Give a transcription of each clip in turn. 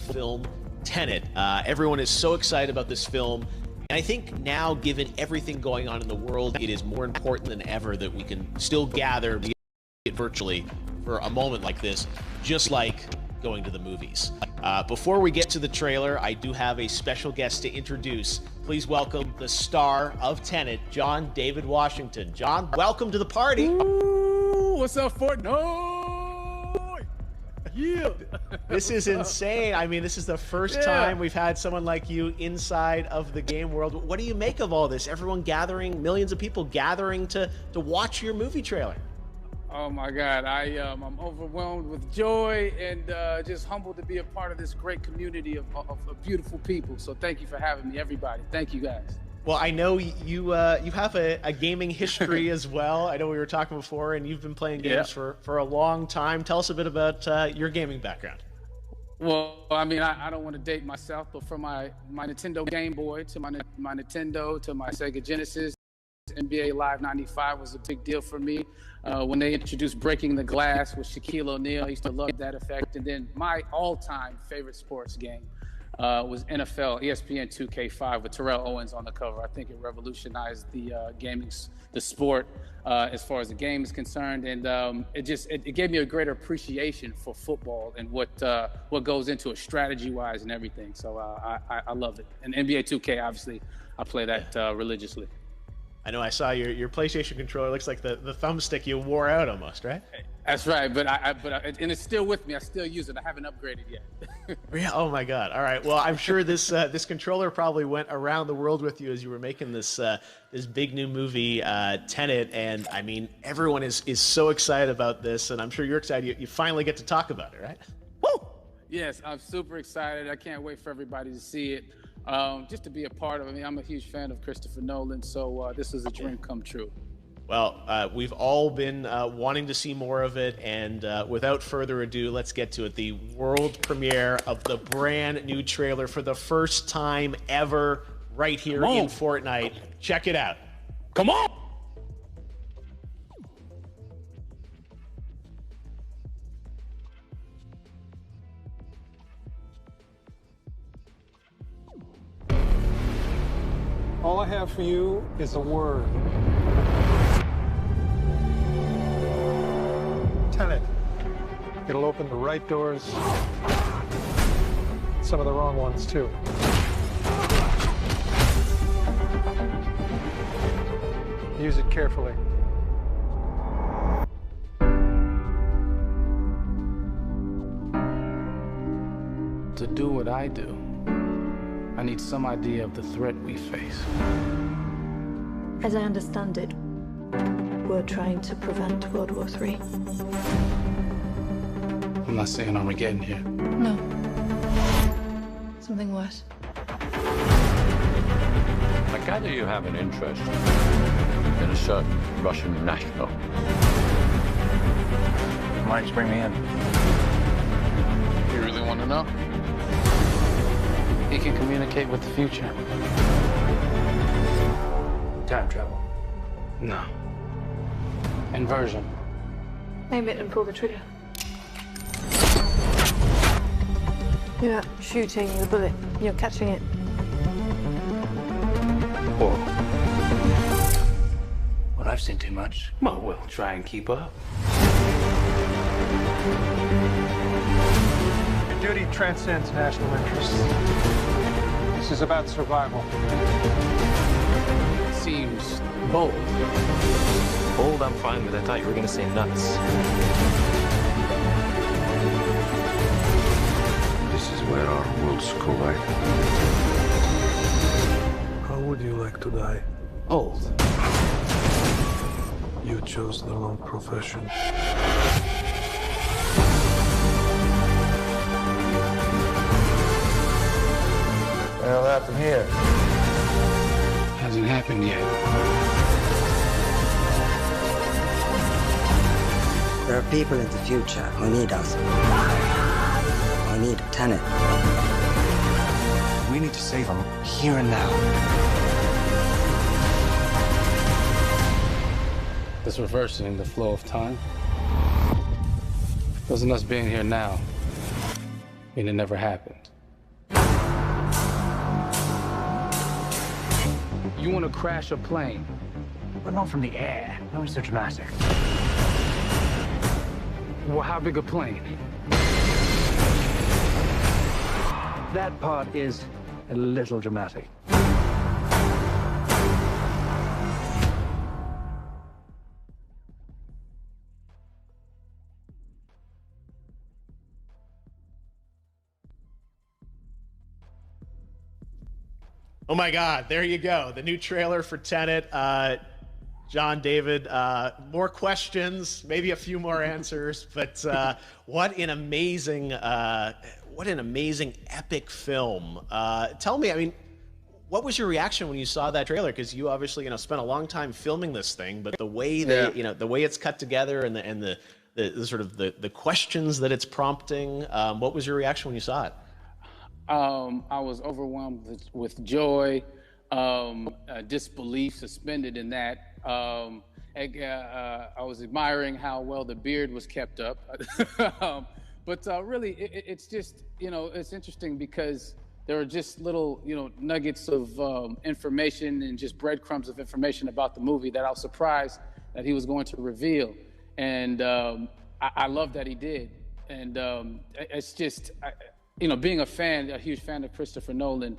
film Tenet. Everyone is so excited about this film. And I think now, given everything going on in the world, it is more important than ever that we can still gather virtually for a moment like this, just like going to the movies. Before we get to the trailer, I do have a special guest to introduce. Please welcome the star of Tenet, John David Washington. John, welcome to the party. Ooh, what's up, Fortnite? Yeah. This is insane. I mean, this is the first time we've had someone like you inside of the game world. What do you make of all this? Everyone gathering, millions of people gathering to watch your movie trailer. Oh my God, I'm overwhelmed with joy and just humbled to be a part of this great community of beautiful people. So thank you for having me, everybody. Thank you, guys. Well, I know you have a gaming history as well. I know we were talking before, and you've been playing games for a long time. Tell us a bit about your gaming background. Well, I mean, I don't want to date myself, but from my Nintendo Game Boy to my Nintendo to my Sega Genesis, NBA Live 95 was a big deal for me. When they introduced Breaking the Glass with Shaquille O'Neal, I used to love that effect. And then my all-time favorite sports game was NFL ESPN 2K5 with Terrell Owens on the cover. I think it revolutionized the sport as far as the game is concerned, and it gave me a greater appreciation for football and what goes into it strategy-wise and everything. So I love it. And NBA 2K, obviously, I play that religiously. I know I saw your PlayStation controller. Looks like the thumbstick you wore out almost, right? That's right, but and it's still with me. I still use it. I haven't upgraded yet. Yeah. Oh my God. All right. Well, I'm sure this controller probably went around the world with you as you were making this big new movie, Tenet. And I mean, everyone is so excited about this, and I'm sure you're excited. You finally get to talk about it, right? Woo! Yes, I'm super excited. I can't wait for everybody to see it. Just to be a part of it. I mean, I'm a huge fan of Christopher Nolan, so this is a dream come true. Well, we've all been wanting to see more of it, and without further ado, let's get to it. The world premiere of the brand new trailer for the first time ever right here in Fortnite. Check it out. Come on! All I have for you is a word. Tenet. It'll open the right doors, some of the wrong ones too. Use it carefully. To do what I do, I need some idea of the threat we face. As I understand it, we're trying to prevent World War III. I'm not saying Armageddon here. No. Something worse. I gather you have an interest in a certain Russian national. Why don't you bring me in? You really want to know? He can communicate with the future. Time travel. No. Inversion. Aim it and pull the trigger. You're not shooting the bullet, you're catching it. Whoa. Well, I've seen too much. Well, we'll try and keep up. Your duty transcends national interests. This is about survival. Seems bold. Bold, I'm fine with. I thought you were going to say nuts. This is where our worlds collide. How would you like to die? Old. You chose the wrong profession. Well, happened here. Hasn't happened yet. There are people in the future who need us. Who need Tenet. We need to save them here and now. This reversing the flow of time. Doesn't us being here now mean it never happened? You want to crash a plane. But not from the air. No, it's so dramatic. Well, how big a plane? That part is a little dramatic. Oh my God, there you go. The new trailer for Tenet. John, David, more questions, maybe a few more answers, but what an amazing epic film. Tell me, I mean, what was your reaction when you saw that trailer? Because you obviously, spent a long time filming this thing, but the way the way it's cut together and the sort of the questions that it's prompting, what was your reaction when you saw it? I was overwhelmed with joy, disbelief, suspended in that. I was admiring how well the beard was kept up. But really, it's just, it's interesting because there are just little, nuggets of information and just breadcrumbs of information about the movie that I was surprised that he was going to reveal. And I love that he did. And it's just, being a huge fan of Christopher Nolan,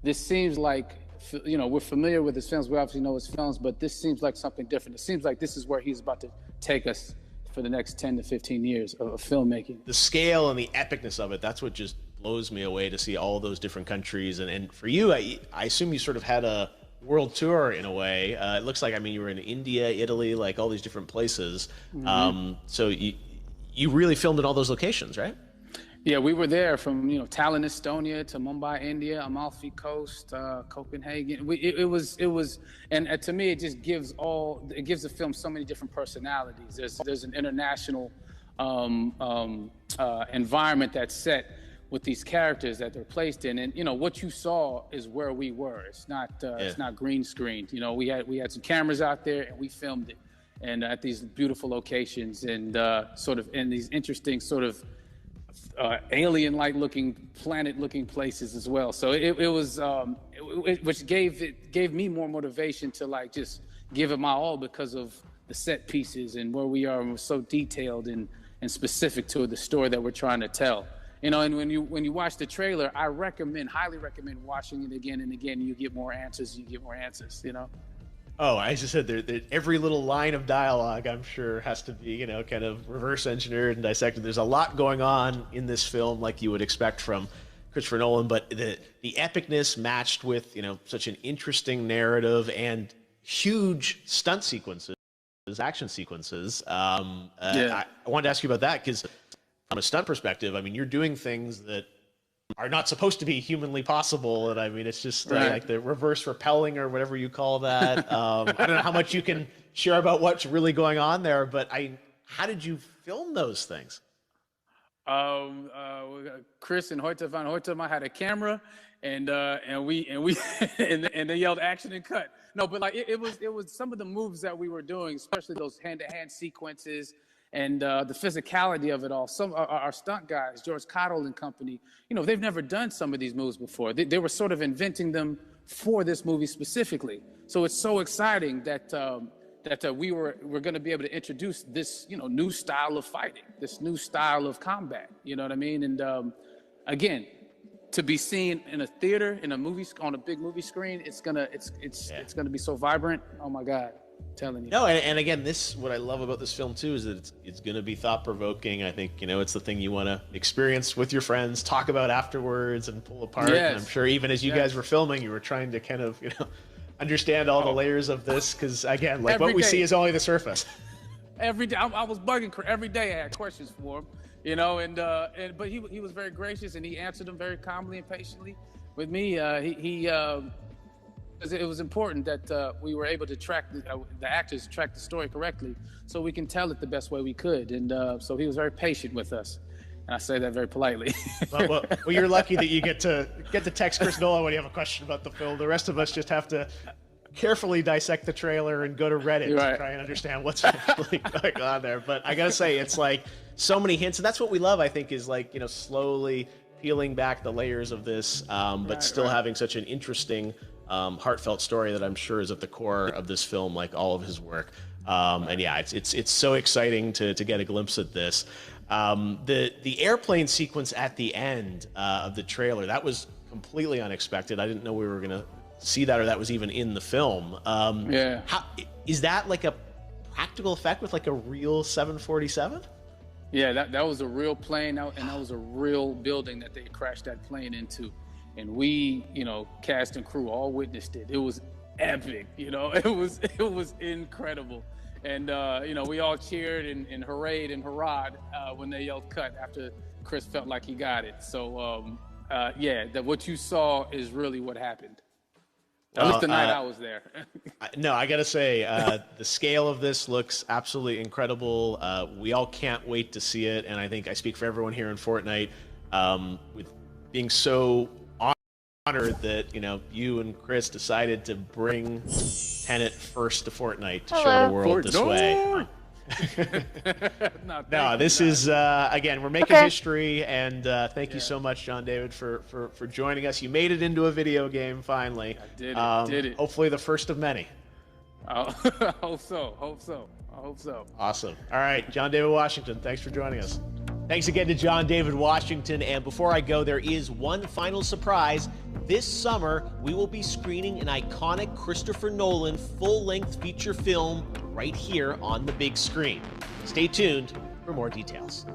this seems like, we're familiar with his films. We obviously know his films, but this seems like something different. It seems like this is where he's about to take us for the next 10 to 15 years of filmmaking. The scale and the epicness of it, that's what just blows me away, to see all those different countries. And for you, I assume you sort of had a world tour in a way. It looks like, you were in India, Italy, like all these different places. Mm-hmm. So you really filmed in all those locations, right? Yeah, we were there from Tallinn, Estonia, to Mumbai, India, Amalfi Coast, Copenhagen. It was, and to me, it just gives the film so many different personalities. There's an international environment that's set with these characters that they're placed in, and what you saw is where we were. It's not green screened. We had some cameras out there and we filmed it, and at these beautiful locations and sort of in these interesting sort of alien-like looking, planet-looking places as well. So it was, which gave me more motivation to just give it my all because of the set pieces and where we are, and we're so detailed and specific to the story that we're trying to tell. And when you watch the trailer, I highly recommend watching it again and again. You get more answers. Oh, I just said that every little line of dialogue, I'm sure, has to be, kind of reverse engineered and dissected. There's a lot going on in this film, like you would expect from Christopher Nolan, but the epicness matched with, such an interesting narrative and huge stunt sequences, action sequences. I wanted to ask you about that because from a stunt perspective, you're doing things that are not supposed to be humanly possible, and it's just like the reverse rappelling or whatever you call that. I don't know how much you can share about what's really going on there, but how did you film those things? Chris and Hoyte van Hoytema had a camera, and they yelled action and cut. No, but it was some of the moves that we were doing, especially those hand-to-hand sequences. And the physicality of it all. Some our stunt guys, George Cottle and company, they've never done some of these moves before. They were sort of inventing them for this movie specifically. So it's so exciting that we're going to be able to introduce this new style of fighting, this new style of combat. You know what I mean? And again, to be seen in a theater, in a movie, on a big movie screen, it's gonna be so vibrant. Oh my God. Telling you. No, and again, what I love about this film too is that it's going to be thought-provoking. I think it's the thing you want to experience with your friends, talk about afterwards, and pull apart. Yes. And I'm sure even as you guys were filming, you were trying to kind of understand all the layers of this, because again, like what we see is only the surface. Every day, I was bugging every day. I had questions for him, but he was very gracious and he answered them very calmly and patiently with me. It was important that we were able to track the actors track the story correctly, so we can tell it the best way we could. And so he was very patient with us, and I say that very politely. well, you're lucky that you get to text Chris Nolan when you have a question about the film. The rest of us just have to carefully dissect the trailer and go to Reddit to try and understand what's really going on there. But I gotta say, it's like so many hints, and that's what we love. I think is slowly peeling back the layers of this, but still having such an interesting heartfelt story that I'm sure is at the core of this film, like all of his work. And yeah, it's so exciting to get a glimpse at this. The airplane sequence at the end of the trailer, that was completely unexpected. I didn't know we were gonna see that, or that was even in the film. Yeah. How, is that like a practical effect with like a real 747? Yeah, that was a real plane, and that was a real building that they crashed that plane into. And we, cast and crew all witnessed it. It was epic, it was incredible. And, we all cheered and hurrayed and hurrahed when they yelled cut after Chris felt like he got it. So, what you saw is really what happened. At least the night I was there. No, I gotta say, the scale of this looks absolutely incredible. We all can't wait to see it, and I think I speak for everyone here in Fortnite with being so honored that you and Chris decided to bring Tenet first to Fortnite to show the world this way. No, this is again, we're making history, and thank you so much, John David, for joining us. You made it into a video game finally. I did it. Hopefully the first of many. I hope so. Awesome. All right, John David Washington, thanks for joining us. Thanks again to John David Washington. And before I go, there is one final surprise. This summer, we will be screening an iconic Christopher Nolan full-length feature film right here on the big screen. Stay tuned for more details.